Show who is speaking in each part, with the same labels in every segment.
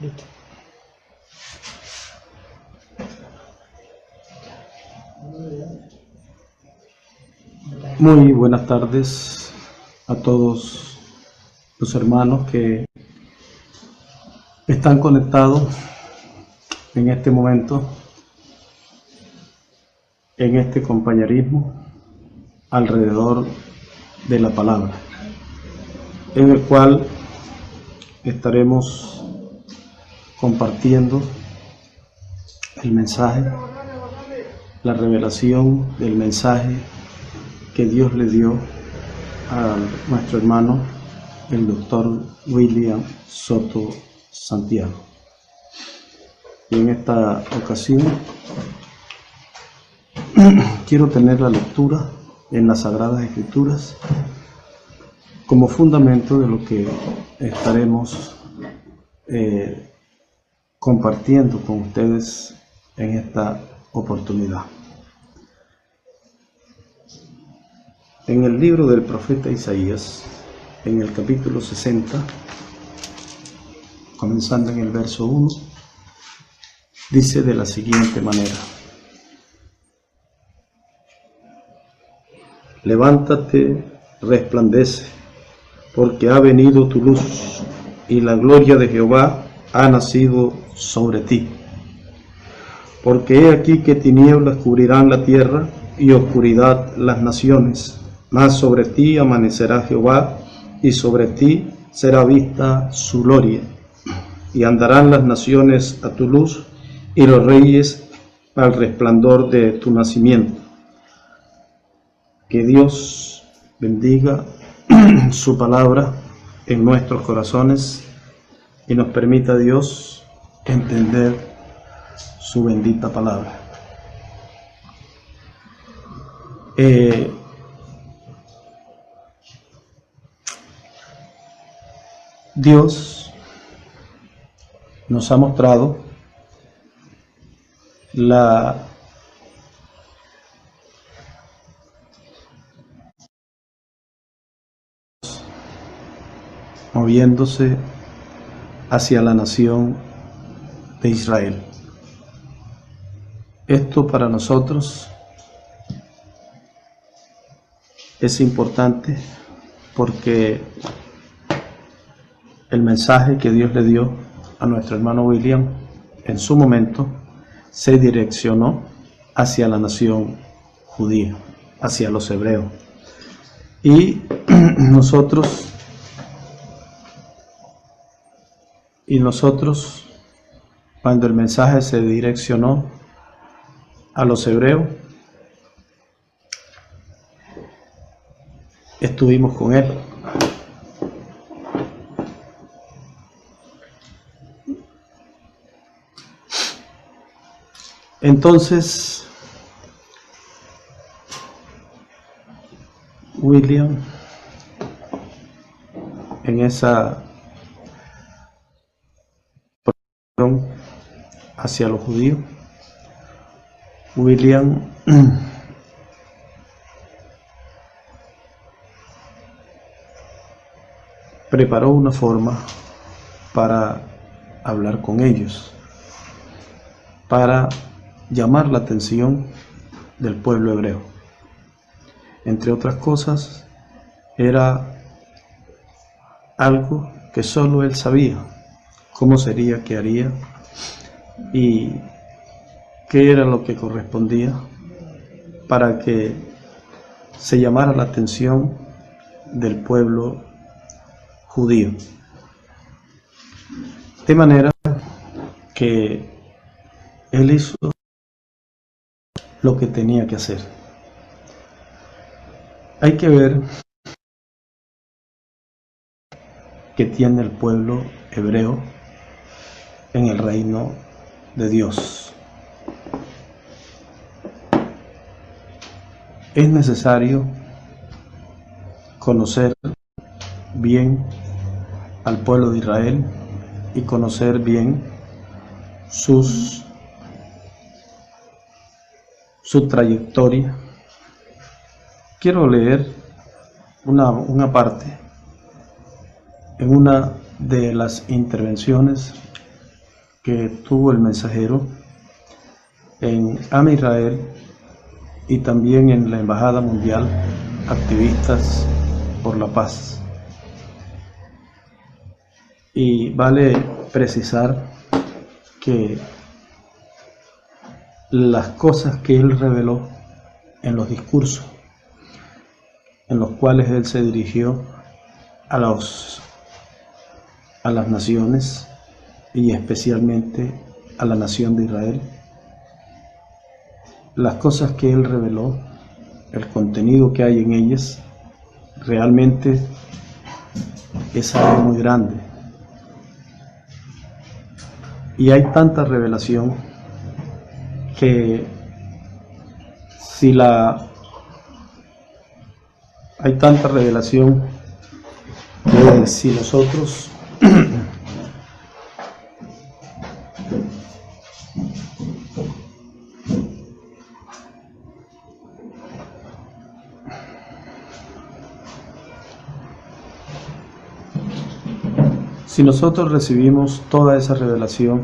Speaker 1: Listo.
Speaker 2: Muy buenas tardes a todos los hermanos que están conectados en este momento, en este compañerismo alrededor de la palabra, en el cual estaremos compartiendo el mensaje, la revelación del mensaje que Dios le dio a nuestro hermano, el doctor William Soto Santiago. Y en esta ocasión quiero tener la lectura en las Sagradas Escrituras como fundamento de lo que estaremos compartiendo con ustedes en esta oportunidad. En el libro del profeta Isaías, en el capítulo 60, comenzando en el verso 1, dice de la siguiente manera: levántate, resplandece, porque ha venido tu luz, y la gloria de Jehová ha nacido sobre ti. Porque he aquí que tinieblas cubrirán la tierra, y oscuridad las naciones, mas sobre ti amanecerá Jehová, y sobre ti será vista su gloria. Y andarán las naciones a tu luz, y los reyes al resplandor de tu nacimiento. Que Dios bendiga su palabra en nuestros corazones y nos permita, Dios, entender su bendita palabra. Dios nos ha mostrado la moviéndose hacia la nación de Israel. Esto para nosotros es importante porque el mensaje que Dios le dio a nuestro hermano William en su momento se direccionó hacia la nación judía, hacia los hebreos. Y nosotros, cuando el mensaje se direccionó a los hebreos, estuvimos con él. Entonces, William, en esa posición hacia los judíos, William preparó una forma para hablar con ellos, para llamar la atención del pueblo hebreo. Entre otras cosas, era algo que solo él sabía, cómo sería, qué haría y qué era lo que correspondía para que se llamara la atención del pueblo judío. De manera que él hizo lo que tenía que hacer. Hay que ver que tiene el pueblo hebreo en el reino de Dios. Es necesario conocer bien al pueblo de Israel y conocer bien su trayectoria. Quiero leer una parte en una de las intervenciones que tuvo el mensajero en Ama Israel y también en la Embajada Mundial Activistas por la Paz. Y vale precisar que las cosas que él reveló en los discursos en los cuales él se dirigió a las naciones y especialmente a la nación de Israel, las cosas que él reveló, el contenido que hay en ellas, realmente es algo muy grande. Y hay tanta revelación que si nosotros recibimos toda esa revelación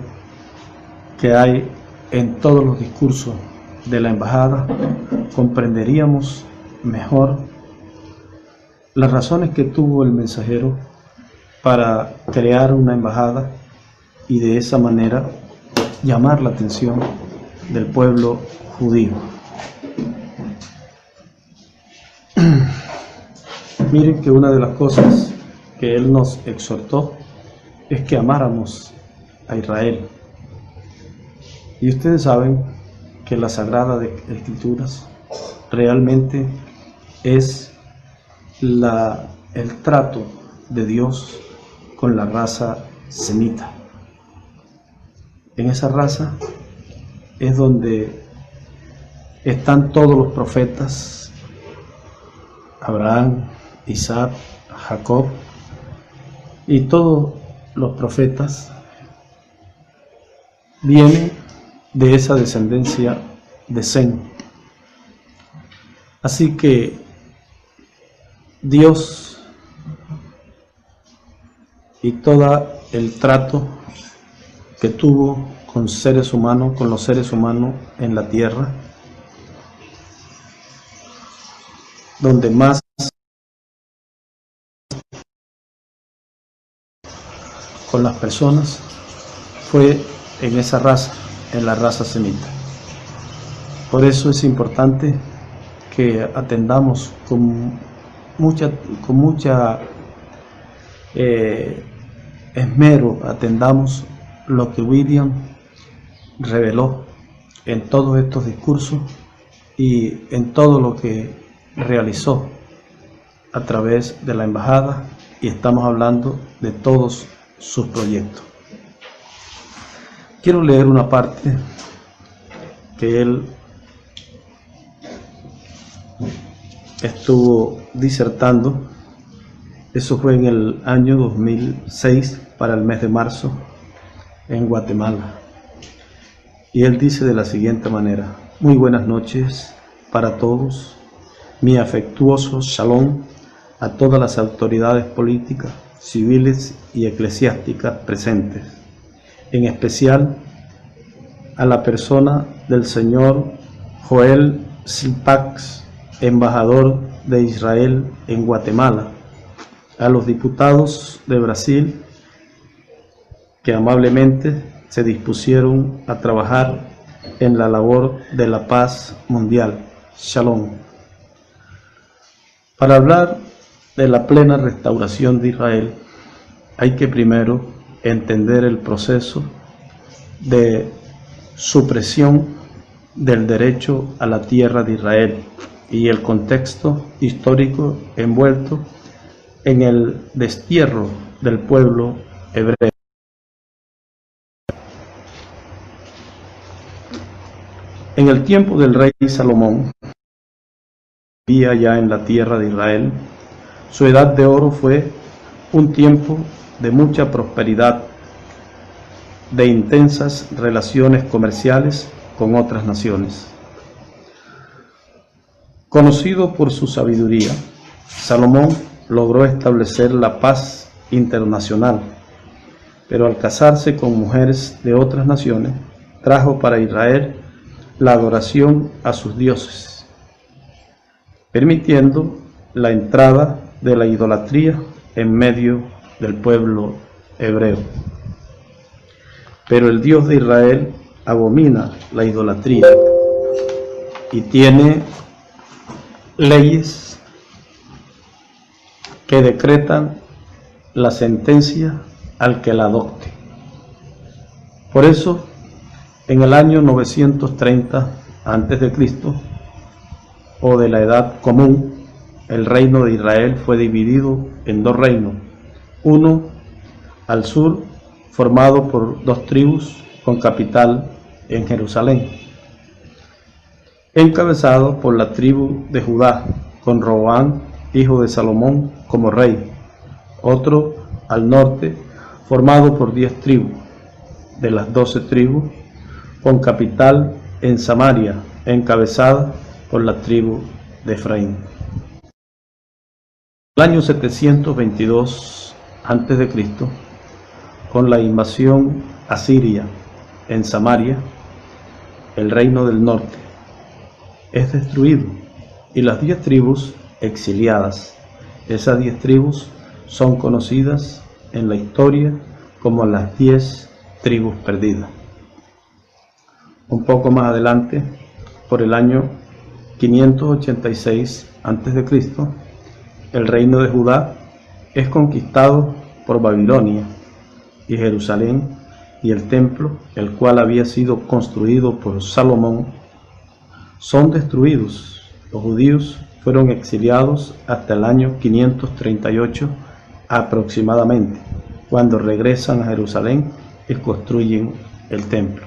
Speaker 2: que hay en todos los discursos de la embajada, comprenderíamos mejor las razones que tuvo el mensajero para crear una embajada y de esa manera llamar la atención del pueblo judío. Miren que una de las cosas que él nos exhortó es que amáramos a Israel. Y ustedes saben que la Sagrada Escrituras realmente es el trato de Dios con la raza semita. En esa raza es donde están todos los profetas: Abraham, Isaac, Jacob, y todos los profetas vienen de esa descendencia de Sem. Así que Dios y todo el trato que tuvo con los seres humanos en la tierra, donde más con las personas fue en esa raza, en la raza semita. Por eso es importante que atendamos con mucha esmero, atendamos lo que William reveló en todos estos discursos y en todo lo que realizó a través de la embajada, y estamos hablando de todos sus proyectos. Quiero leer una parte que él estuvo disertando. Eso fue en el año 2006, para el mes de marzo, en Guatemala. Y él dice de la siguiente manera: muy buenas noches para todos, mi afectuoso shalom a todas las autoridades políticas, civiles y eclesiásticas presentes, en especial a la persona del señor Joel Silpax, embajador de Israel en Guatemala, a los diputados de Brasil que amablemente se dispusieron a trabajar en la labor de la paz mundial. Shalom. Para hablar de la plena restauración de Israel, hay que primero entender el proceso de supresión del derecho a la tierra de Israel y el contexto histórico envuelto en el destierro del pueblo hebreo. En el tiempo del rey Salomón, que vivía ya en la tierra de Israel, su edad de oro fue un tiempo de mucha prosperidad, de intensas relaciones comerciales con otras naciones. Conocido por su sabiduría, Salomón logró establecer la paz internacional, pero al casarse con mujeres de otras naciones, trajo para Israel la adoración a sus dioses, permitiendo la entrada de la idolatría en medio del pueblo hebreo. Pero el Dios de Israel abomina la idolatría y tiene leyes que decretan la sentencia al que la adopte. Por eso, en el año 930 a.C., o de la Edad Común, el reino de Israel fue dividido en dos reinos, uno al sur, formado por dos tribus con capital en Jerusalén, encabezado por la tribu de Judá, con Roboam, hijo de Salomón, como rey. Otro al norte, formado por 10 tribus, de las 12 tribus, con capital en Samaria, encabezada por la tribu de Efraín. En el año 722 a.C., con la invasión asiria en Samaria, el reino del norte es destruido y las 10 tribus exiliadas. Esas 10 tribus son conocidas en la historia como las 10 tribus perdidas. Un poco más adelante, por el año 586 a.C., el reino de Judá es conquistado por Babilonia, y Jerusalén y el templo, el cual había sido construido por Salomón, son destruidos. Los judíos fueron exiliados hasta el año 538 aproximadamente, cuando regresan a Jerusalén y construyen el templo.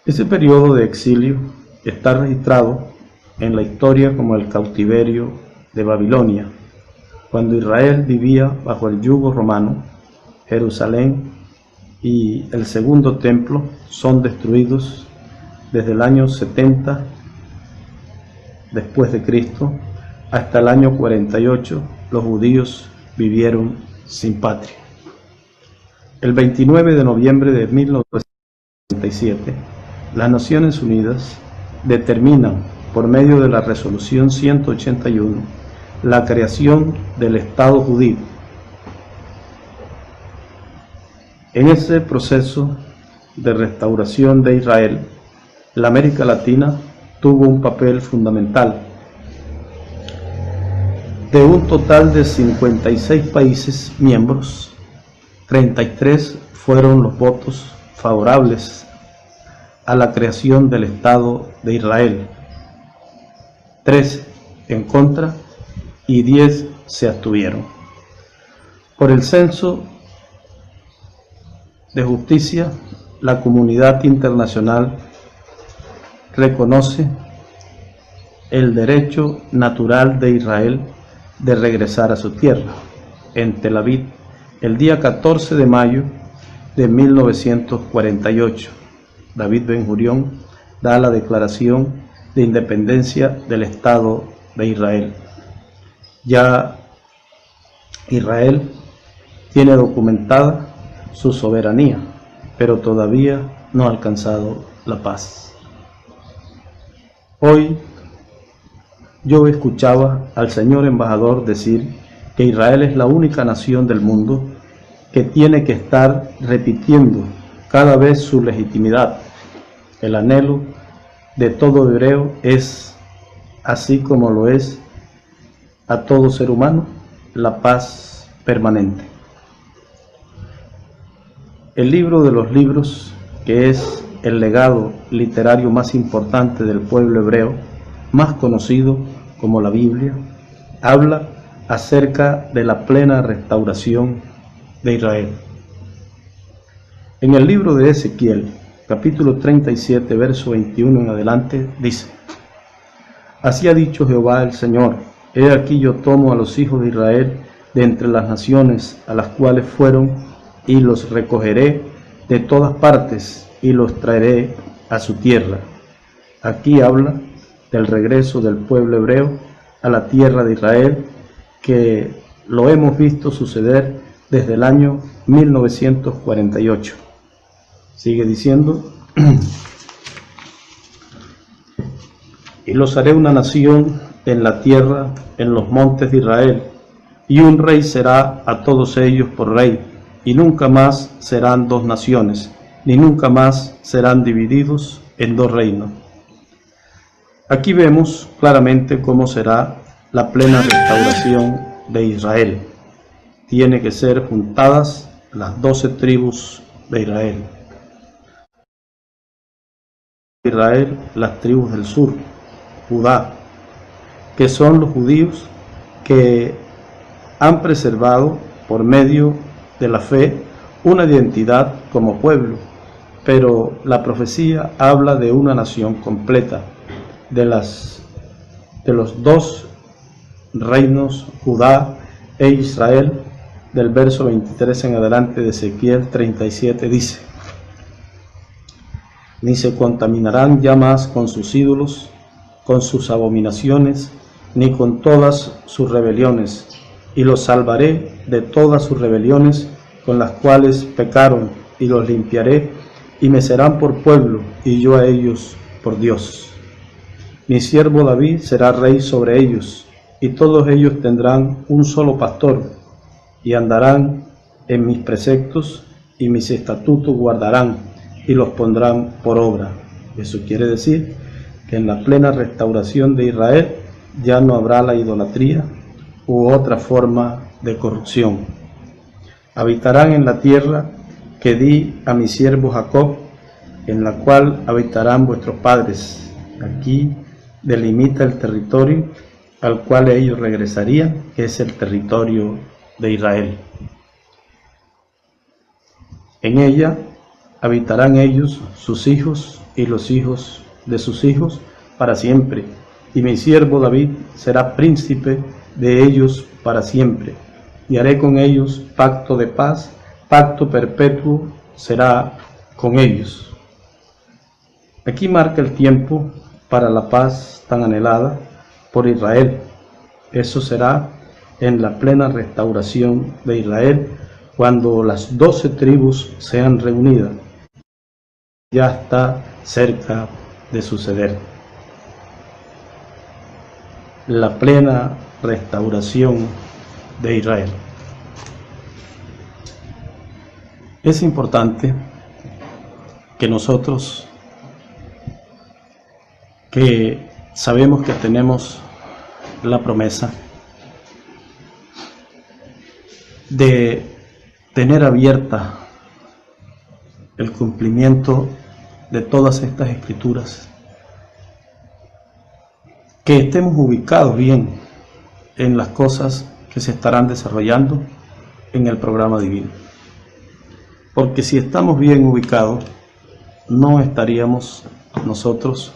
Speaker 2: Ese periodo de exilio está registrado en la historia como el cautiverio de Babilonia. Cuando Israel vivía bajo el yugo romano, Jerusalén y el segundo templo son destruidos. Desde el año 70 después de Cristo hasta el año 48, los judíos vivieron sin patria. El 29 de noviembre de 1947, las Naciones Unidas determinan, por medio de la Resolución 181, la creación del Estado judío. En ese proceso de restauración de Israel, la América Latina tuvo un papel fundamental. De un total de 56 países miembros, 33 fueron los votos favorables a la creación del Estado de Israel, 13 en contra y 10 se abstuvieron. Por el censo de justicia, la comunidad internacional reconoce el derecho natural de Israel de regresar a su tierra. En Tel Aviv, el día 14 de mayo de 1948, David Ben-Gurión da la declaración de independencia del Estado de Israel. Ya Israel tiene documentada su soberanía, pero todavía no ha alcanzado la paz. Hoy yo escuchaba al señor embajador decir que Israel es la única nación del mundo que tiene que estar repitiendo cada vez su legitimidad. El anhelo de todo hebreo es, así como lo es a todo ser humano, la paz permanente. El libro de los libros, que es el legado literario más importante del pueblo hebreo, más conocido como la Biblia, habla acerca de la plena restauración de Israel. En el libro de Ezequiel, capítulo 37, verso 21 en adelante, dice: Así ha dicho Jehová el Señor: He aquí yo tomo a los hijos de Israel de entre las naciones a las cuales fueron, y los recogeré de todas partes y los traeré a su tierra. Aquí habla del regreso del pueblo hebreo a la tierra de Israel, que lo hemos visto suceder desde el año 1948. Sigue diciendo: y los haré una nación en la tierra, en los montes de Israel, y un rey será a todos ellos por rey, y nunca más serán dos naciones, ni nunca más serán divididos en dos reinos. Aquí vemos claramente cómo será la plena restauración de Israel. Tiene que ser juntadas las 12 tribus de Israel. Israel, las tribus del sur, Judá, que son los judíos que han preservado por medio de la fe una identidad como pueblo, pero la profecía habla de una nación completa, de los dos reinos, Judá e Israel. Del verso 23 en adelante de Ezequiel 37 dice: ni se contaminarán ya más con sus ídolos, con sus abominaciones, ni con todas sus rebeliones, y los salvaré de todas sus rebeliones con las cuales pecaron, y los limpiaré, y me serán por pueblo, y yo a ellos por Dios. Mi siervo David será rey sobre ellos, y todos ellos tendrán un solo pastor, y andarán en mis preceptos, y mis estatutos guardarán, y los pondrán por obra. Eso quiere decir que en la plena restauración de Israel ya no habrá la idolatría u otra forma de corrupción. Habitarán en la tierra que di a mi siervo Jacob, en la cual habitarán vuestros padres. Aquí delimita el territorio al cual ellos regresarían, que es el territorio de Israel. En ella habitarán ellos, sus hijos y los hijos de sus hijos para siempre, y mi siervo David será príncipe de ellos para siempre, y haré con ellos pacto de paz, pacto perpetuo será con ellos. Aquí marca el tiempo para la paz tan anhelada por Israel. Eso será en la plena restauración de Israel, cuando las 12 tribus sean reunidas. Ya está cerca de suceder. La plena restauración de Israel. Es importante que nosotros, que sabemos que tenemos la promesa de tener abierta el cumplimiento de todas estas escrituras, que estemos ubicados bien en las cosas que se estarán desarrollando en el programa divino. Porque si estamos bien ubicados, no estaríamos nosotros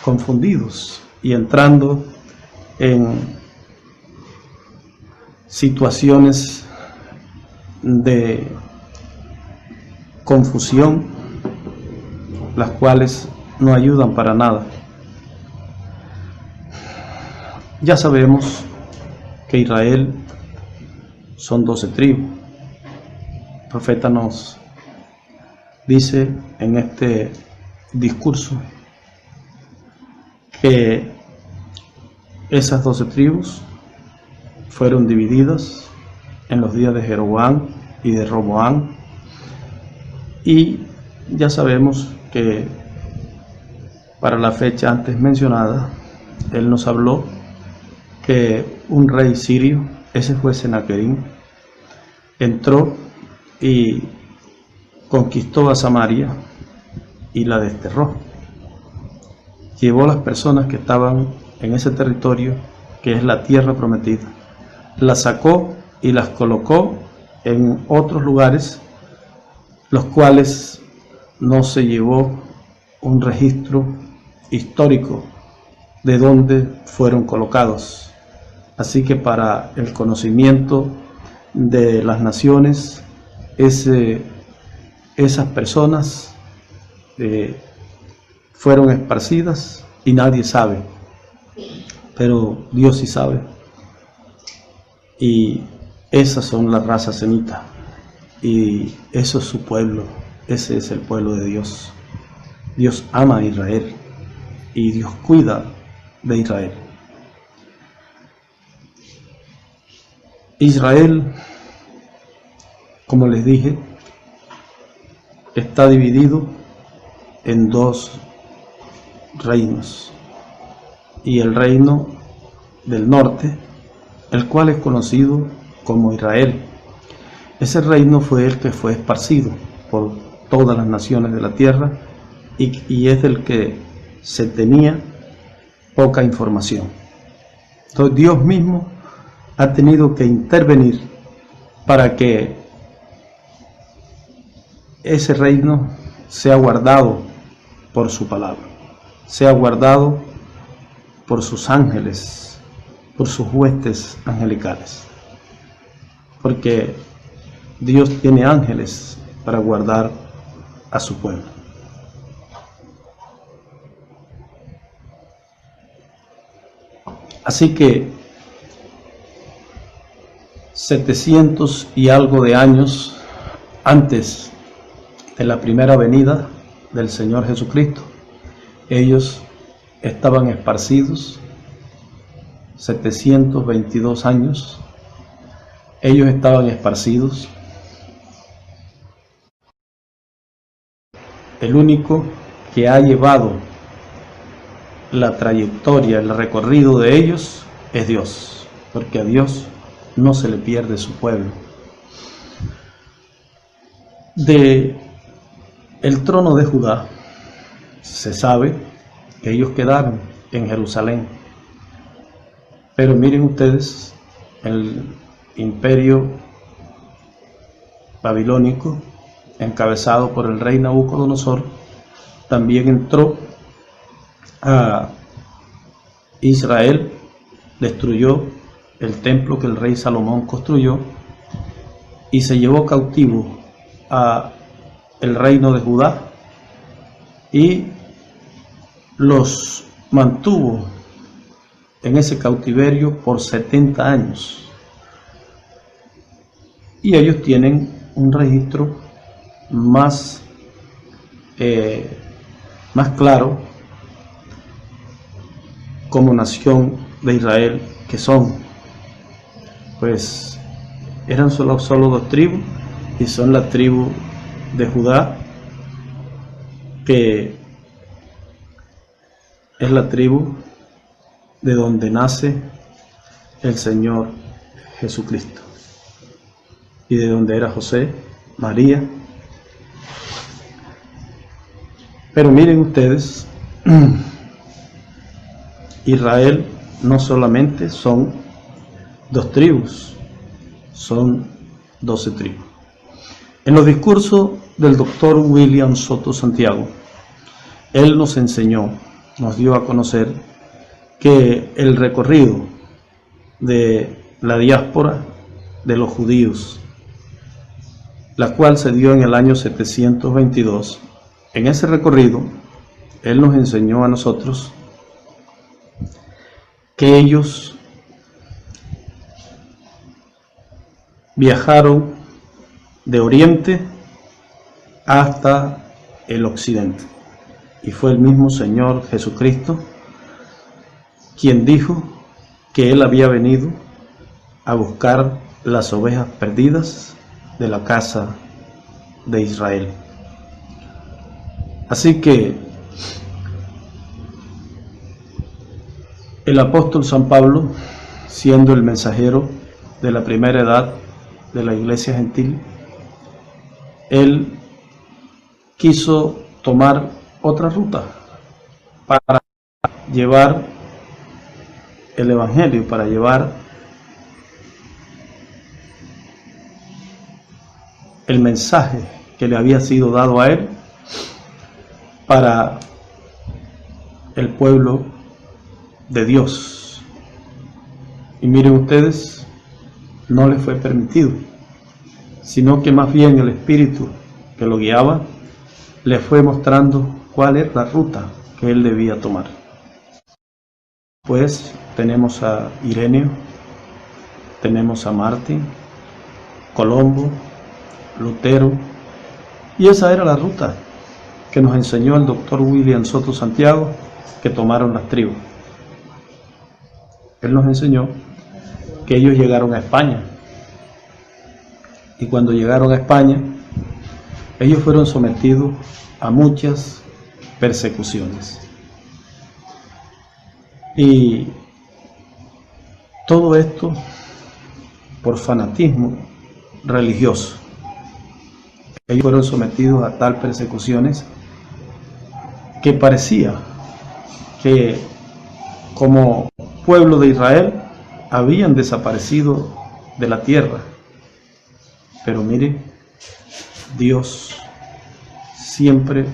Speaker 2: confundidos y entrando en situaciones de confusión, las cuales no ayudan para nada. Ya sabemos que Israel son 12 tribus. El profeta nos dice en este discurso que esas 12 tribus fueron divididas en los días de Jeroboam y de Roboam, y ya sabemos que para la fecha antes mencionada, él nos habló que un rey sirio, ese fue Senaquerib, entró y conquistó a Samaria y la desterró. Llevó a las personas que estaban en ese territorio, que es la tierra prometida, las sacó y las colocó en otros lugares, los cuales no se llevó un registro histórico de dónde fueron colocados. Así que para el conocimiento de las naciones, esas personas fueron esparcidas y nadie sabe, pero Dios sí sabe. Y Esas son las razas semitas y eso es su pueblo, ese es el pueblo de Dios. Dios ama a Israel y Dios cuida de Israel. Israel, como les dije, está dividido en dos reinos, y el reino del norte, el cual es conocido como Israel. Ese reino fue el que fue esparcido por todas las naciones de la tierra y es del que se tenía poca información. Entonces Dios mismo ha tenido que intervenir para que ese reino sea guardado por su palabra, sea guardado por sus ángeles, por sus huestes angelicales, porque Dios tiene ángeles para guardar a su pueblo. Así que 700 y algo de años antes de la primera venida del Señor Jesucristo, ellos estaban esparcidos. 722 años, ellos estaban esparcidos. El único que ha llevado la trayectoria, el recorrido de ellos es Dios, porque a Dios no se le pierde su pueblo. De el trono de Judá se sabe que ellos quedaron en Jerusalén, pero miren ustedes, el imperio babilónico encabezado por el rey Nabucodonosor también entró a Israel, destruyó el templo que el rey Salomón construyó y se llevó cautivo a el reino de Judá y los mantuvo en ese cautiverio por 70 años. Y ellos tienen un registro más claro como nación de Israel, que son, pues eran solo dos tribus, y son la tribu de Judá, que es la tribu de donde nace el Señor Jesucristo, y de donde era José, María. Pero miren ustedes, Israel no solamente son dos tribus, son 12 tribus. En los discursos del doctor William Soto Santiago, él nos enseñó, nos dio a conocer que el recorrido de la diáspora de los judíos, la cual se dio en el año 722, en ese recorrido, él nos enseñó a nosotros que ellos viajaron de oriente hasta el occidente, y fue el mismo Señor Jesucristo quien dijo que Él había venido a buscar las ovejas perdidas de la casa de Israel. Así que el apóstol San Pablo, siendo el mensajero de la primera edad de la iglesia gentil, él quiso tomar otra ruta para llevar el evangelio, para llevar el mensaje que le había sido dado a él para el pueblo de Dios. Y miren ustedes, no le fue permitido, sino que más bien el Espíritu que lo guiaba le fue mostrando cuál es la ruta que él debía tomar. Pues tenemos a Ireneo, tenemos a Martín, Colombo, Lutero, y esa era la ruta que nos enseñó el doctor William Soto Santiago, que tomaron las tribus. Él nos enseñó que ellos llegaron a España, y cuando llegaron a España, ellos fueron sometidos a muchas persecuciones. Y todo esto por fanatismo religioso. Ellos fueron sometidos a tal persecuciones que parecía que como pueblo de Israel habían desaparecido de la tierra. Pero mire, Dios siempre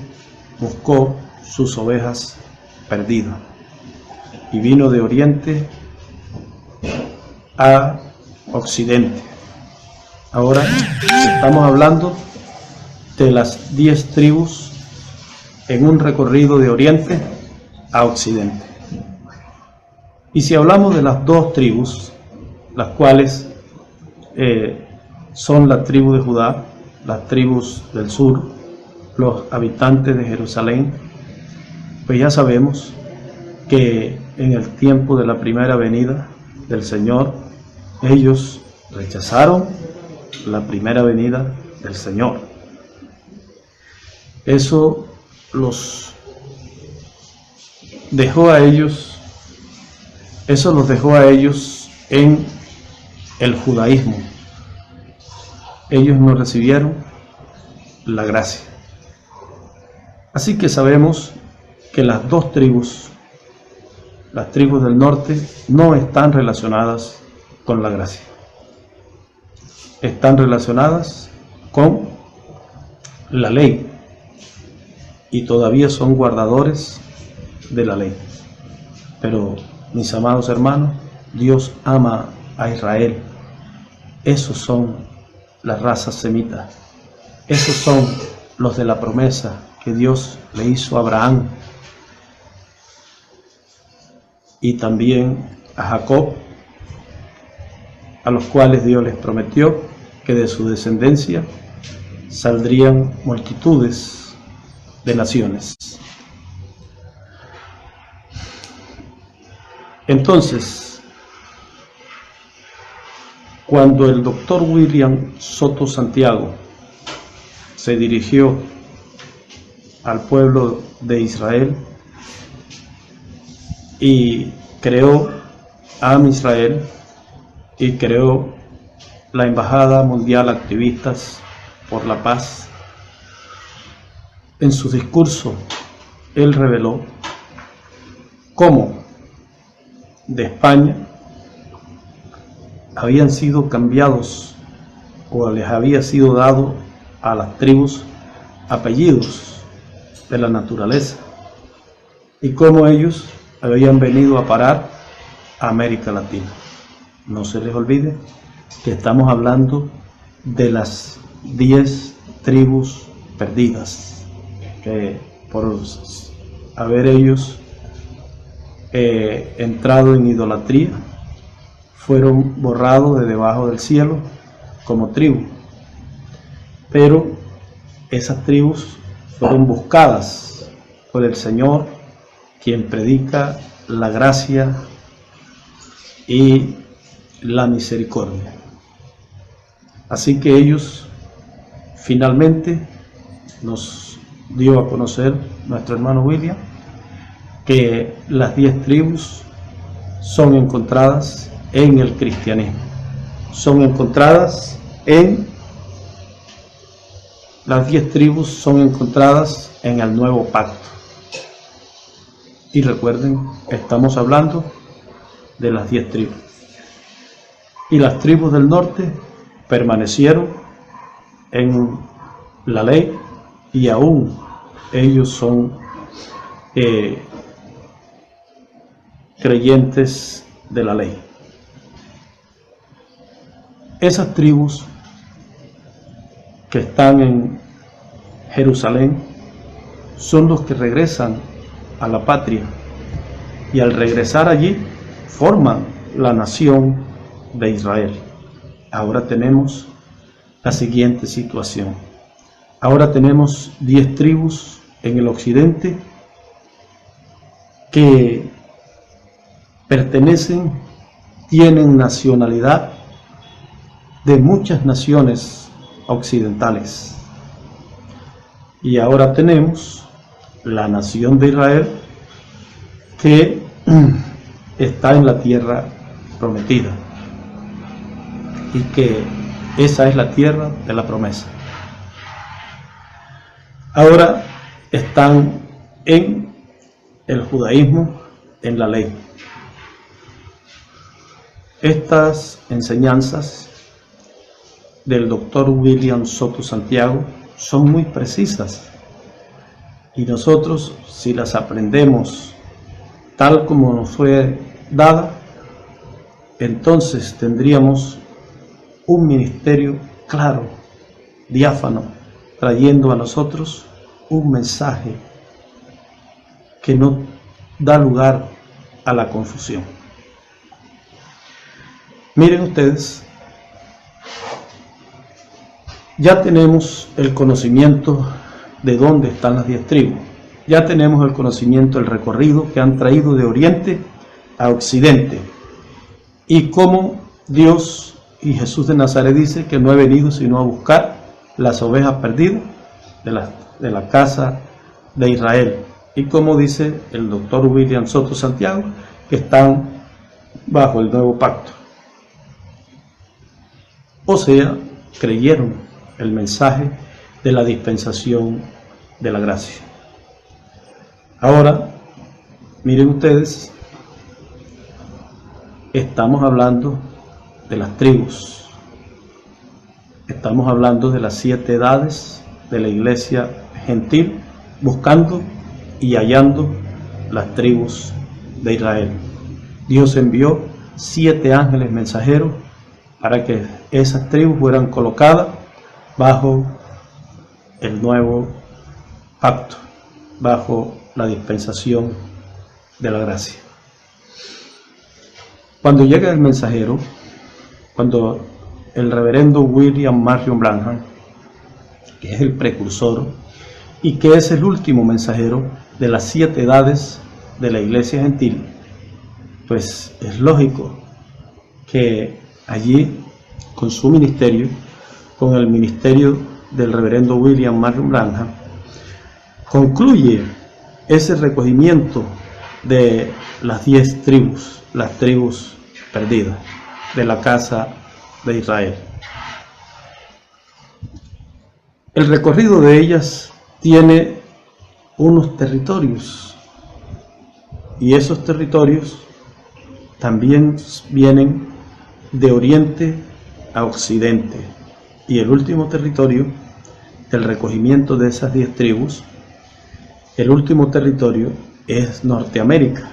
Speaker 2: buscó sus ovejas perdidas y vino de oriente a occidente. Ahora estamos hablando de las 10 tribus en un recorrido de oriente a occidente. Y si hablamos de las 2 tribus, las cuales son la tribu de Judá, las tribus del sur, los habitantes de Jerusalén, pues ya sabemos que en el tiempo de la primera venida del Señor, ellos rechazaron la primera venida del Señor. Eso los dejó a ellos, en el judaísmo. Ellos no recibieron la gracia. Así que sabemos que las 2 tribus, las tribus del norte, no están relacionadas con la gracia. Están relacionadas con la ley y todavía son guardadores de la ley. Pero, mis amados hermanos, Dios ama a Israel. Esos son las razas semitas. Esos son los de la promesa que Dios le hizo a Abraham y también a Jacob, a los cuales Dios les prometió que de su descendencia saldrían multitudes de naciones. Entonces, cuando el doctor William Soto Santiago se dirigió al pueblo de Israel y creó Am Israel y creó la Embajada Mundial Activistas por la Paz, en su discurso él reveló cómo de España habían sido cambiados o les había sido dado a las tribus apellidos de la naturaleza y cómo ellos habían venido a parar a América Latina. No se les olvide que estamos hablando de las 10 tribus perdidas, que por haber ellos entrado en idolatría fueron borrados de debajo del cielo como tribu. Pero esas tribus fueron buscadas por el Señor, quien predica la gracia y la misericordia. Así que ellos finalmente nos dio a conocer nuestro hermano William que las 10 tribus son encontradas en el cristianismo, las 10 tribus son encontradas en el nuevo pacto. Y recuerden, estamos hablando de las 10 tribus. Y las tribus del norte permanecieron en la ley y aún ellos son creyentes de la ley. Esas tribus que están en Jerusalén son los que regresan a la patria y al regresar allí forman la nación de Israel. Ahora tenemos la siguiente situación. Ahora tenemos 10 tribus en el occidente que tienen nacionalidad de muchas naciones occidentales. Y ahora tenemos la nación de Israel que está en la tierra prometida y que esa es la tierra de la promesa. Ahora están en el judaísmo, en la ley. Estas enseñanzas del doctor William Soto Santiago son muy precisas y nosotros, si las aprendemos tal como nos fue dada, entonces tendríamos un ministerio claro, diáfano, trayendo a nosotros un mensaje que no da lugar a la confusión. Miren ustedes, ya tenemos el conocimiento de dónde están las 10 tribus. Ya tenemos el conocimiento del recorrido que han traído de oriente a occidente y cómo Dios y Jesús de Nazaret dice que no he venido sino a buscar las ovejas perdidas de la casa de Israel, y como dice el doctor William Soto Santiago, que están bajo el nuevo pacto. O sea, creyeron el mensaje de la dispensación de la gracia. Ahora, miren ustedes, estamos hablando de las tribus, estamos hablando de las 7 edades de la iglesia gentil, buscando y hallando las tribus de Israel. Dios envió 7 ángeles mensajeros para que esas tribus fueran colocadas bajo el nuevo pacto, bajo la dispensación de la gracia. Cuando llega el mensajero, cuando el reverendo William Marion Branham, que es el precursor y que es el último mensajero de las 7 edades de la iglesia gentil, pues es lógico que allí, con su ministerio, con el ministerio del reverendo William Marion Branham, concluye ese recogimiento de las 10 tribus, las tribus perdidas de la casa de Israel. El recorrido de ellas tiene unos territorios, y esos territorios también vienen de oriente a occidente, y el último territorio del recogimiento de esas 10 tribus, el último territorio es Norteamérica.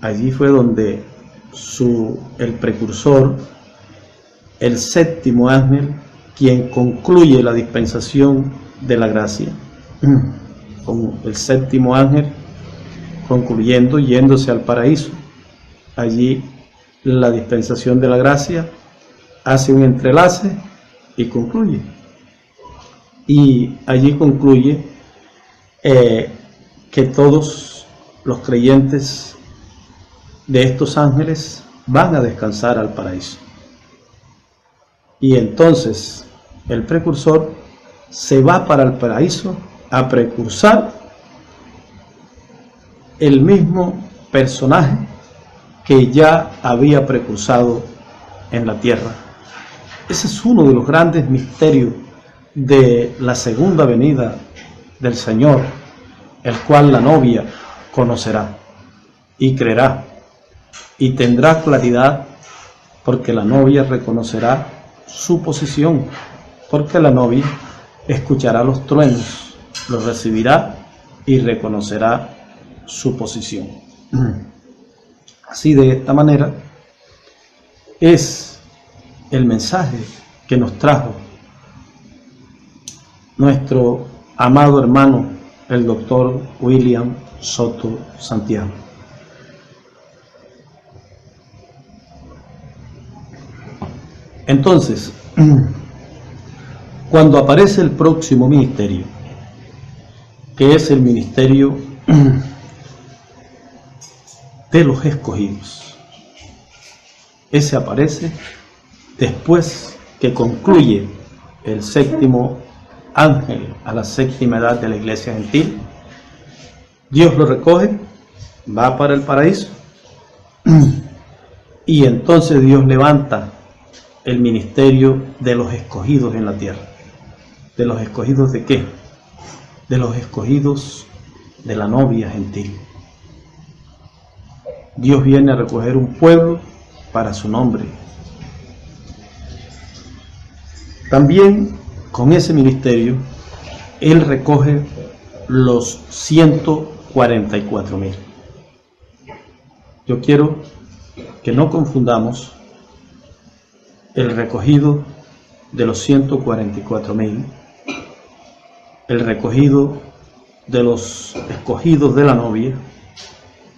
Speaker 2: Allí fue donde el precursor, el 7º ángel, quien concluye la dispensación de la gracia, con el 7º ángel concluyendo, yéndose al paraíso. Allí la dispensación de la gracia hace un entrelace y concluye. Y allí concluye que todos los creyentes de estos ángeles van a descansar al paraíso. Y entonces el precursor se va para el paraíso a precursar el mismo personaje que ya había precursado en la tierra. Ese es uno de los grandes misterios de la segunda venida del Señor, el cual la novia conocerá y creerá y tendrá claridad, porque la novia reconocerá su posición, porque la novia escuchará los truenos, los recibirá y reconocerá su posición. Así, de esta manera, es el mensaje que nos trajo nuestro amado hermano, el doctor William Soto Santiago. Entonces, cuando aparece el próximo ministerio, que es el ministerio de los escogidos. Ese aparece después que concluye el séptimo ángel a la séptima edad de la iglesia gentil. Dios lo recoge, va para el paraíso, y entonces Dios levanta el ministerio de los escogidos en la tierra. ¿De los escogidos de qué? De los escogidos de la novia gentil. Dios viene a recoger un pueblo para su nombre. También con ese ministerio, Él recoge los 144,000. Yo quiero que no confundamos el recogido de los 144,000, el recogido de los escogidos de la novia,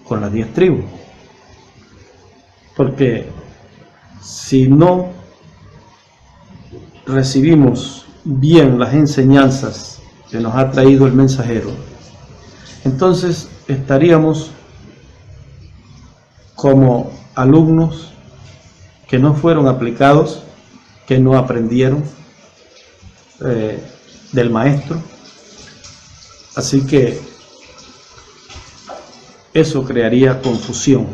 Speaker 2: con las 10 tribus. Porque si no recibimos bien las enseñanzas que nos ha traído el mensajero, entonces estaríamos como alumnos que no fueron aplicados, que no aprendieron del maestro. Así que eso crearía confusión.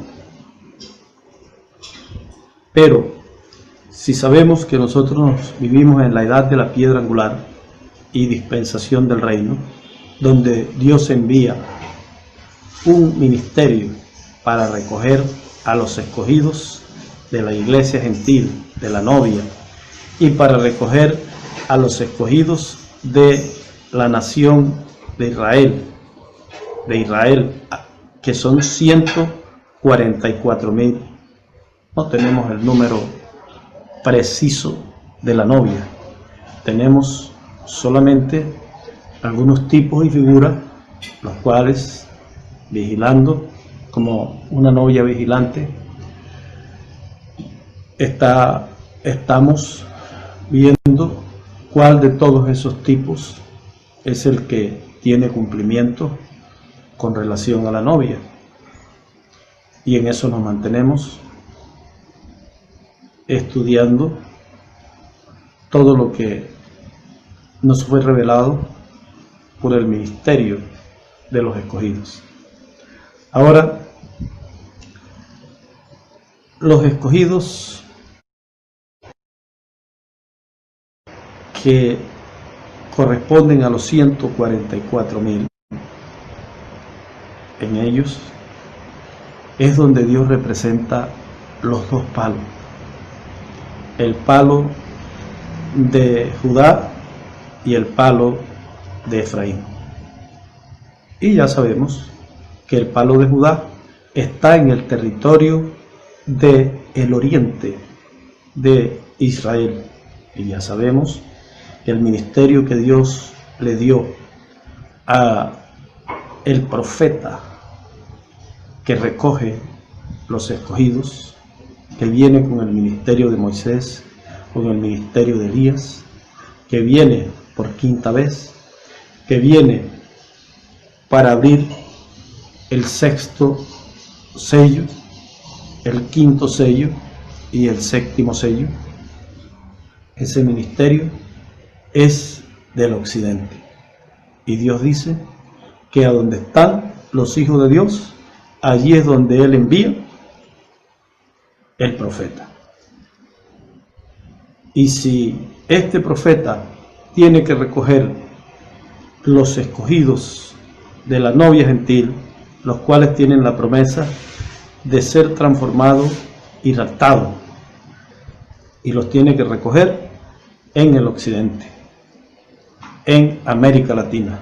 Speaker 2: Pero si sabemos que nosotros vivimos en la edad de la piedra angular y dispensación del reino, donde Dios envía un ministerio para recoger a los escogidos de la iglesia gentil, de la novia, y para recoger a los escogidos de la nación de Israel, que son 144,000. No tenemos el número preciso de la novia, tenemos solamente algunos tipos y figuras, los cuales, vigilando como una novia vigilante, estamos viendo cuál de todos esos tipos es el que tiene cumplimiento con relación a la novia, y en eso nos mantenemos estudiando todo lo que nos fue revelado por el ministerio de los escogidos. Ahora, los escogidos que corresponden a los 144,000, en ellos es donde Dios representa los dos palos, el palo de Judá y el palo de Efraín. Y ya sabemos que el palo de Judá está en el territorio del oriente de Israel, y ya sabemos que el ministerio que Dios le dio a el profeta que recoge los escogidos, que viene con el ministerio de Moisés, con el ministerio de Elías, que viene por quinta vez, que viene para abrir el sexto sello, el quinto sello y el séptimo sello. Ese ministerio es del occidente, y Dios dice que a donde están los hijos de Dios, allí es donde Él envía el profeta. Y si este profeta tiene que recoger los escogidos de la novia gentil, los cuales tienen la promesa de ser transformados y raptados, y los tiene que recoger en el occidente, en América Latina.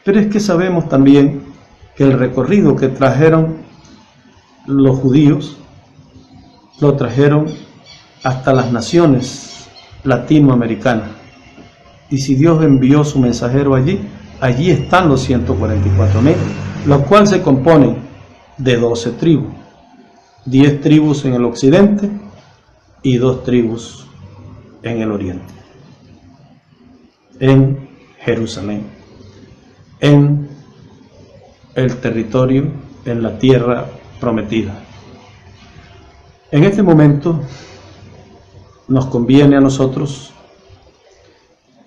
Speaker 2: Pero es que sabemos también que el recorrido que trajeron los judíos lo trajeron hasta las naciones latinoamericanas, y si Dios envió su mensajero allí, allí están los 144,000, los cuales se componen de 12 tribus, 10 tribus en el occidente y 2 tribus en el oriente. en Jerusalén, en el territorio, en la tierra prometida. En este momento nos conviene a nosotros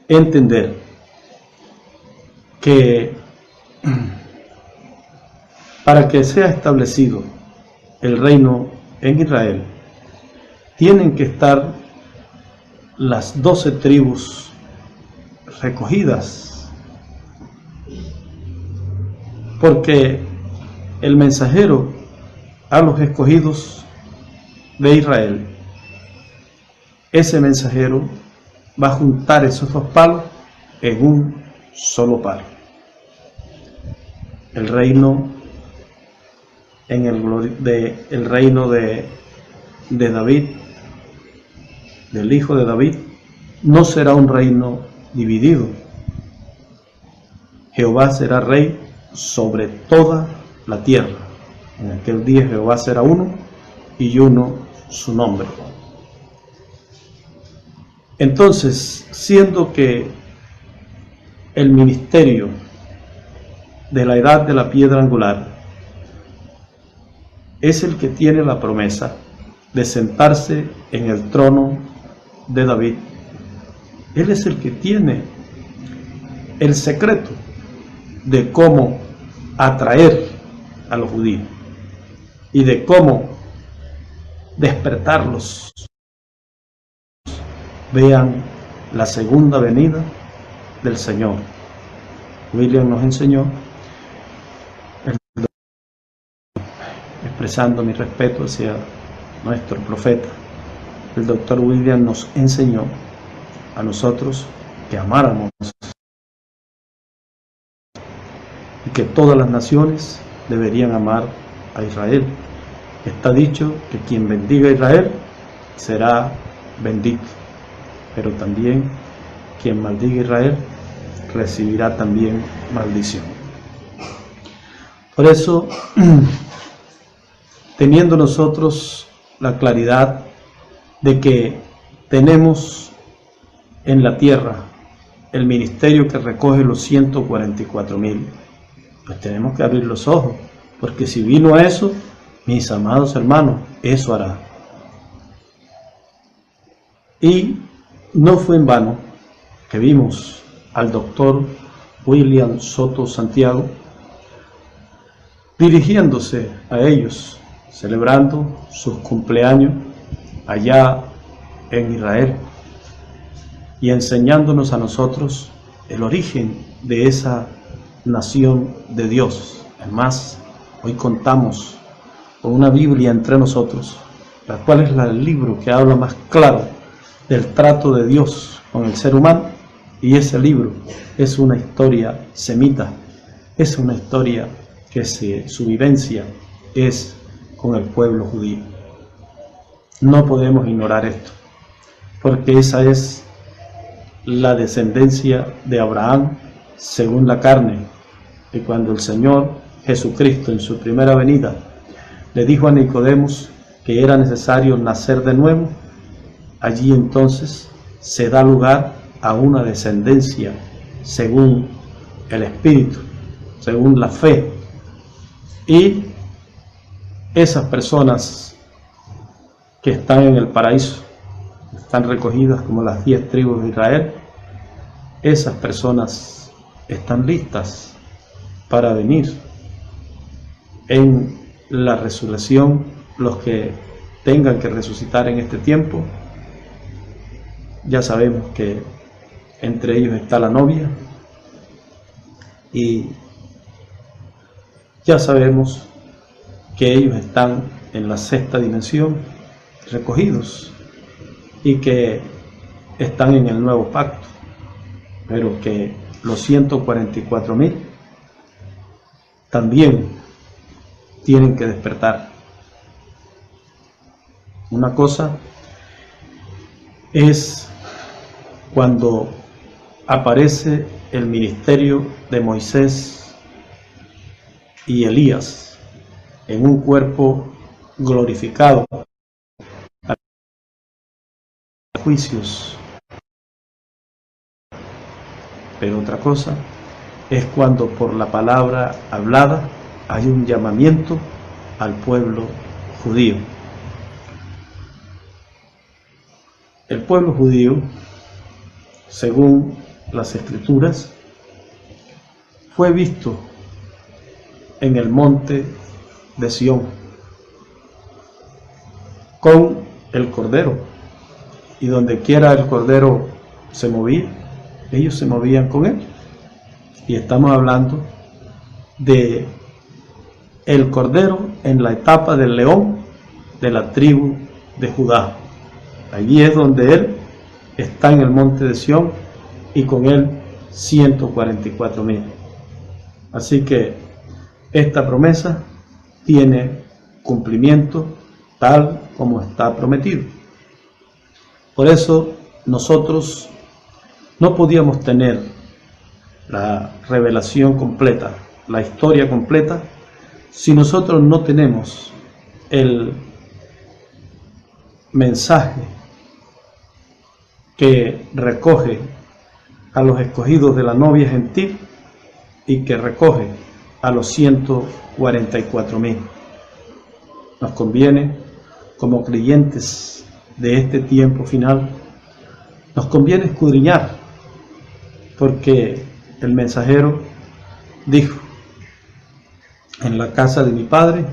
Speaker 2: entender que para que sea establecido el reino en Israel, tienen que estar las 12 tribus recogidas, porque el mensajero a los escogidos de Israel, ese mensajero va a juntar esos dos palos en un solo palo. El reino el reino de David, del hijo de David, no será un reino dividido. Jehová será rey sobre toda la tierra. En aquel día Jehová será uno y uno su nombre. Entonces, siendo que el ministerio de la edad de la piedra angular es el que tiene la promesa de sentarse en el trono de David, él es el que tiene el secreto de cómo atraer a los judíos y de cómo despertarlos. Vean la segunda venida del Señor. William nos enseñó, expresando mi respeto hacia nuestro profeta, el doctor William nos enseñó a nosotros que amáramos y que todas las naciones deberían amar a Israel. Está dicho que quien bendiga a Israel será bendito, pero también quien maldiga a Israel recibirá también maldición. Por eso, teniendo nosotros la claridad de que tenemos en la tierra el ministerio que recoge los 144,000, pues tenemos que abrir los ojos, porque si vino a eso, mis amados hermanos, eso hará. Y no fue en vano que vimos al doctor William Soto Santiago dirigiéndose a ellos, celebrando sus cumpleaños allá en Israel y enseñándonos a nosotros el origen de esa nación de Dios. Además, hoy contamos con una Biblia entre nosotros, la cual es el libro que habla más claro del trato de Dios con el ser humano, y ese libro es una historia semita, es una historia que su vivencia es con el pueblo judío. No podemos ignorar esto, porque esa es la descendencia de Abraham según la carne, y cuando el Señor Jesucristo en su primera venida le dijo a Nicodemos que era necesario nacer de nuevo, allí entonces se da lugar a una descendencia según el Espíritu, según la fe, y esas personas que están en el paraíso, están recogidas como las 10 tribus de Israel, esas personas están listas para venir en la resurrección. Los que tengan que resucitar en este tiempo, ya sabemos que entre ellos está la novia, y ya sabemos que ellos están en la sexta dimensión recogidos y que están en el nuevo pacto, pero que los 144,000 también tienen que despertar. Una cosa es cuando aparece el ministerio de Moisés y Elías en un cuerpo glorificado a juicios, Pero otra cosa es cuando por la palabra hablada hay un llamamiento al pueblo judío. El pueblo judío, según las Escrituras, fue visto en el monte de Sión con el Cordero, y donde quiera el Cordero se movía, ellos se movían con él. Y estamos hablando de el Cordero en la etapa del león de la tribu de Judá. Allí es donde él está en el monte de Sión y con él 144,000. Así que esta promesa tiene cumplimiento tal como está prometido. Por eso nosotros no podíamos tener la revelación completa, la historia completa, si nosotros no tenemos el mensaje que recoge a los escogidos de la novia gentil y que recoge a los 144,000. Nos conviene, como creyentes de este tiempo final, nos conviene escudriñar, porque el mensajero dijo: en la casa de mi Padre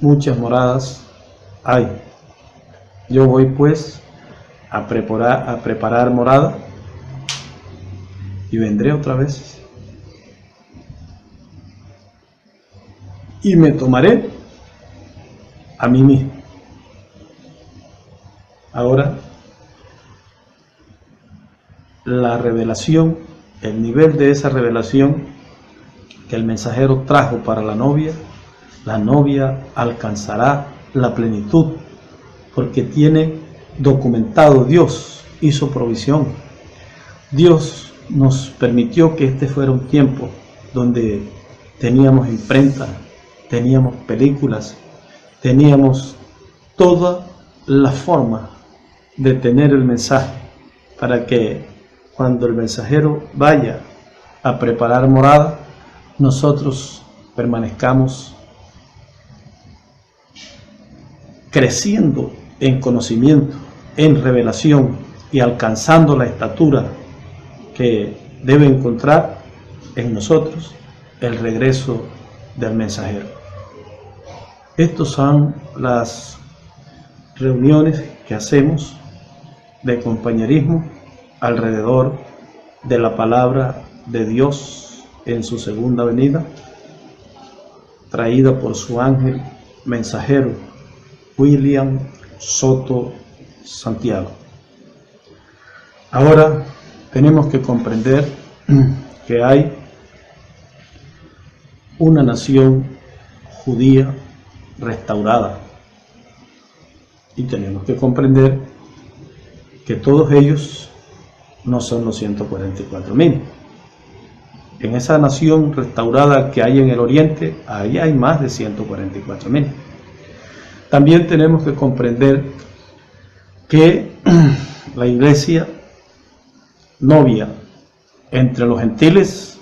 Speaker 2: muchas moradas hay. Yo voy pues a preparar morada y vendré otra vez y me tomaré a mí mismo. Ahora, la revelación, el nivel de esa revelación que el mensajero trajo para la novia alcanzará la plenitud, porque tiene documentado, Dios hizo provisión. Dios nos permitió que este fuera un tiempo donde teníamos imprenta, teníamos películas, teníamos toda la forma de tener el mensaje, para que cuando el mensajero vaya a preparar morada, nosotros permanezcamos creciendo en conocimiento, en revelación y alcanzando la estatura que debe encontrar en nosotros el regreso del mensajero. Estas son las reuniones que hacemos de compañerismo alrededor de la palabra de Dios en su segunda venida, traída por su ángel mensajero William Soto Santiago. Ahora tenemos que comprender que hay una nación judía restaurada, y tenemos que comprender que todos ellos no son los 144,000. En esa nación restaurada que hay en el oriente, ahí hay más de 144,000. También tenemos que comprender que la iglesia novia entre los gentiles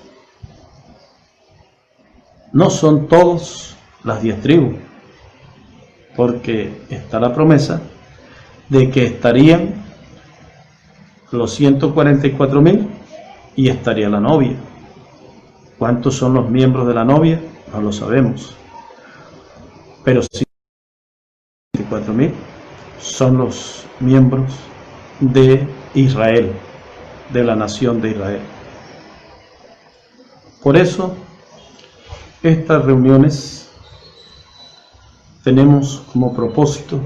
Speaker 2: no son todos las 10 tribus, porque está la promesa de que estarían los 144,000 y estaría la novia. ¿Cuántos son los miembros de la novia? No lo sabemos, pero 144,000 son los miembros de Israel, de la nación de Israel. Por eso, estas reuniones tenemos como propósito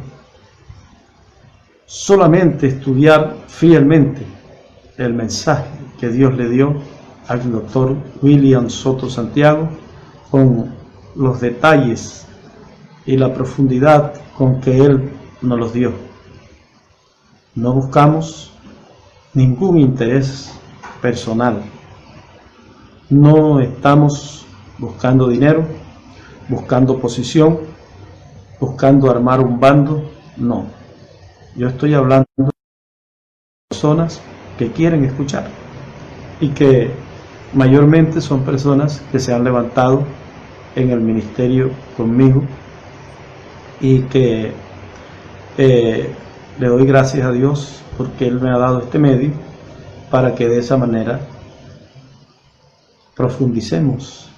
Speaker 2: solamente estudiar fielmente el mensaje que Dios le dio al doctor William Soto Santiago, con los detalles y la profundidad con que él nos los dio. No buscamos ningún interés personal, no estamos buscando dinero, buscando posición, buscando armar un bando, no. Yo estoy hablando de personas que quieren escuchar, y que mayormente son personas que se han levantado en el ministerio conmigo y que le doy gracias a Dios porque Él me ha dado este medio para que de esa manera profundicemos.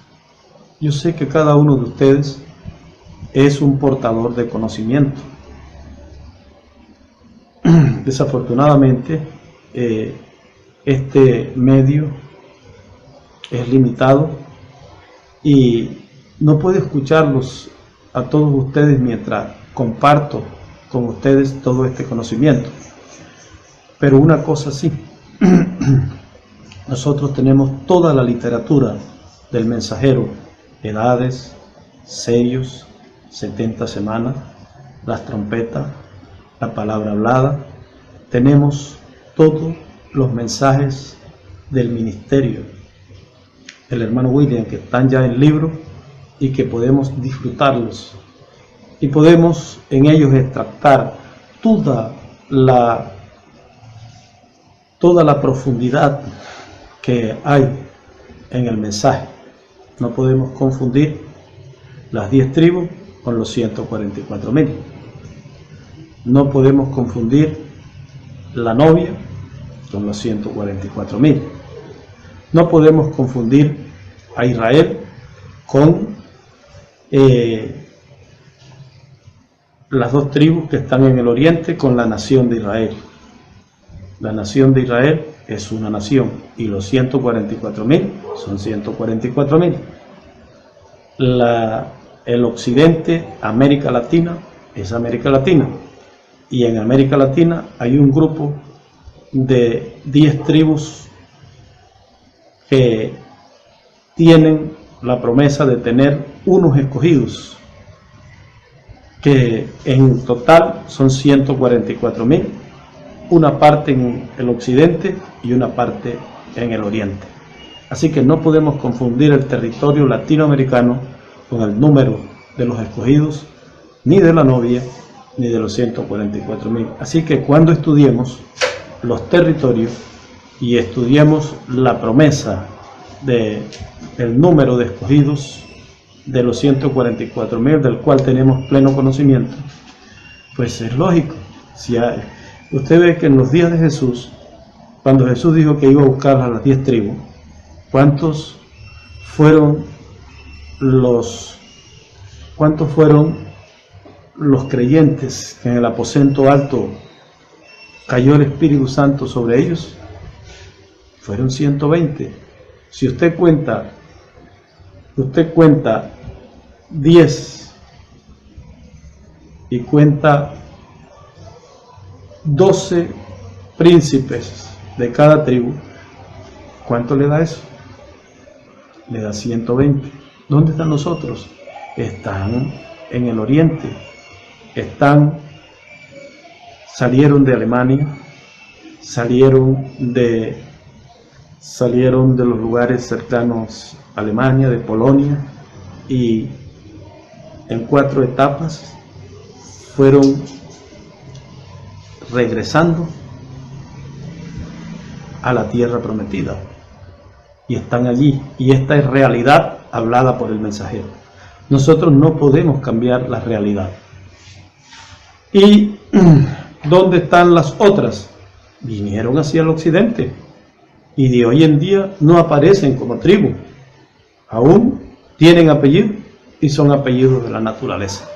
Speaker 2: Yo sé que cada uno de ustedes es un portador de conocimiento. Desafortunadamente, este medio es limitado y no puedo escucharlos a todos ustedes mientras comparto con ustedes todo este conocimiento. Pero una cosa sí, nosotros tenemos toda la literatura del mensajero, edades, sellos, 70 semanas, las trompetas, la palabra hablada. Tenemos todos los mensajes del ministerio del hermano William que están ya en libro y que podemos disfrutarlos y podemos en ellos extractar toda la profundidad que hay en el mensaje. No podemos confundir las 10 tribus con los 144.000. No podemos confundir la novia con los 144.000. No podemos confundir a Israel con las 2 tribus que están en el oriente con la nación de Israel. La nación de Israel es una nación y los 144.000 son 144.000. El occidente, América Latina, es América Latina. Y en América Latina hay un grupo de 10 tribus que tienen la promesa de tener unos escogidos, que en total son 144.000, una parte en el occidente y una parte en el oriente. Así que no podemos confundir el territorio latinoamericano con el número de los escogidos, ni de la novia, ni de los 144.000. Así que cuando estudiemos los territorios y estudiemos la promesa del número de escogidos de los 144.000, del cual tenemos pleno conocimiento, pues es lógico. Usted ve que en los días de Jesús, cuando Jesús dijo que iba a buscar a las 10 tribus, ¿cuántos fueron los creyentes que en el aposento alto cayó el Espíritu Santo sobre ellos? Fueron 120. Si usted cuenta 10 y cuenta 12 príncipes de cada tribu, ¿cuánto le da eso? Le da 120. ¿Dónde están los otros? Están en el oriente. Salieron de Alemania, salieron de los lugares cercanos a Alemania, de Polonia, y en 4 etapas fueron regresando a la tierra prometida y están allí, y esta es realidad hablada por el mensajero. Nosotros no podemos cambiar la realidad. ¿Y dónde están las otras? Vinieron hacia el occidente y de hoy en día no aparecen como tribu, aún tienen apellido y son apellidos de la naturaleza.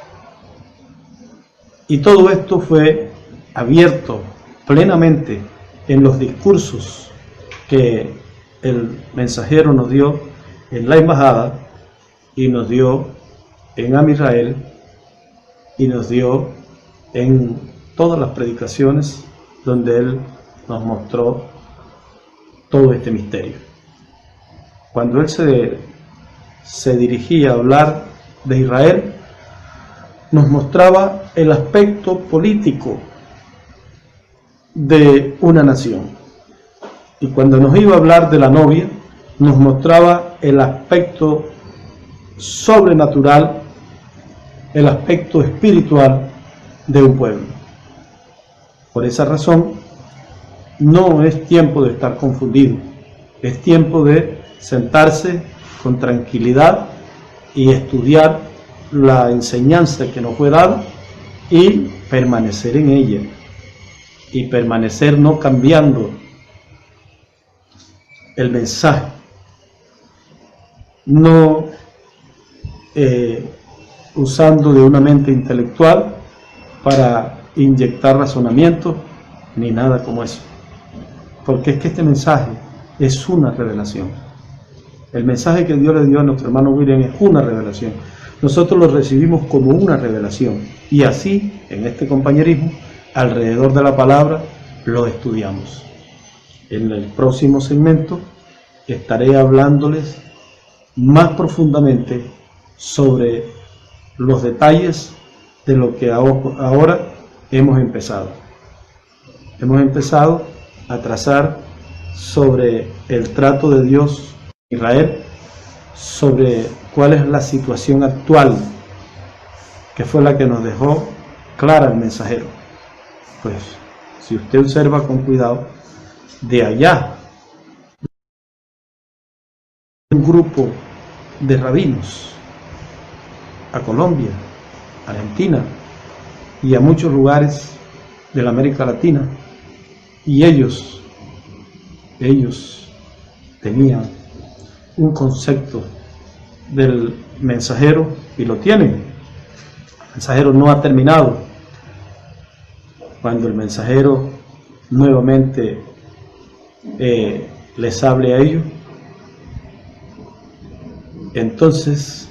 Speaker 2: Y todo esto fue abierto plenamente en los discursos que el mensajero nos dio en la embajada, y nos dio en Amisrael, y nos dio en todas las predicaciones donde él nos mostró todo este misterio. Cuando él se dirigía a hablar de Israel, nos mostraba el aspecto político de una nación, y cuando nos iba a hablar de la novia, nos mostraba el aspecto sobrenatural, el aspecto espiritual de un pueblo. Por esa razón, no es tiempo de estar confundido. Es tiempo de sentarse con tranquilidad y estudiar la enseñanza que nos fue dada y permanecer en ella. Y permanecer no cambiando el mensaje, no usando de una mente intelectual para inyectar razonamiento ni nada como eso. Porque es que este mensaje es una revelación. El mensaje que Dios le dio a nuestro hermano William es una revelación. Nosotros lo recibimos como una revelación. Y así, en este compañerismo, alrededor de la palabra, lo estudiamos. En el próximo segmento estaré hablándoles más profundamente sobre los detalles de lo que ahora hemos empezado. Hemos empezado a trazar sobre el trato de Dios con Israel, sobre cuál es la situación actual, que fue la que nos dejó clara el mensajero. Pues, si usted observa con cuidado, de allá, un grupo de rabinos a Colombia, Argentina y a muchos lugares de la América Latina, y ellos tenían un concepto del mensajero y lo tienen. El mensajero no ha terminado. Cuando el mensajero nuevamente les hable a ellos, entonces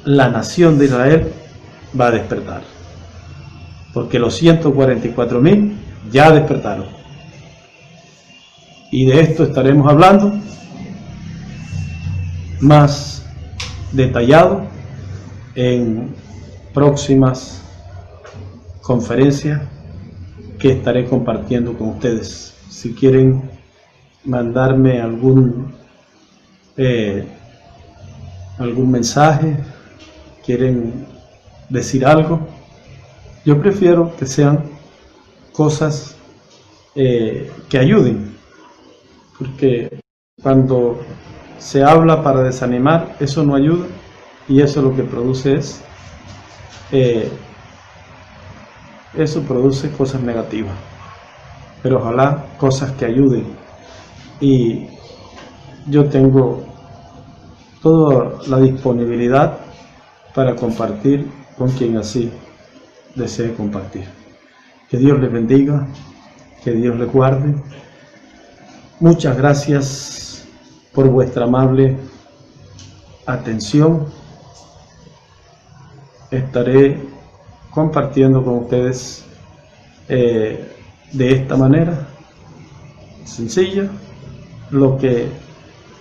Speaker 2: la nación de Israel va a despertar, porque los 144.000 ya despertaron, y de esto estaremos hablando más detallado en próximas conferencias que estaré compartiendo con ustedes. Si quieren mandarme algún mensaje, quieren decir algo, yo prefiero que sean cosas que ayuden, porque cuando se habla para desanimar, eso no ayuda, y eso lo que produce es eso produce cosas negativas. Pero ojalá cosas que ayuden, y yo tengo toda la disponibilidad para compartir con quien así desee compartir. Que Dios les bendiga, que Dios les guarde. Muchas gracias por vuestra amable atención. Estaré compartiendo con ustedes de esta manera sencilla lo que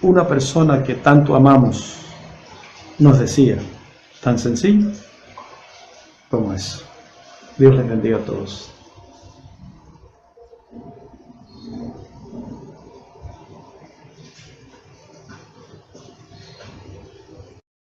Speaker 2: una persona que tanto amamos nos decía, tan sencillo como eso. Dios les bendiga a todos.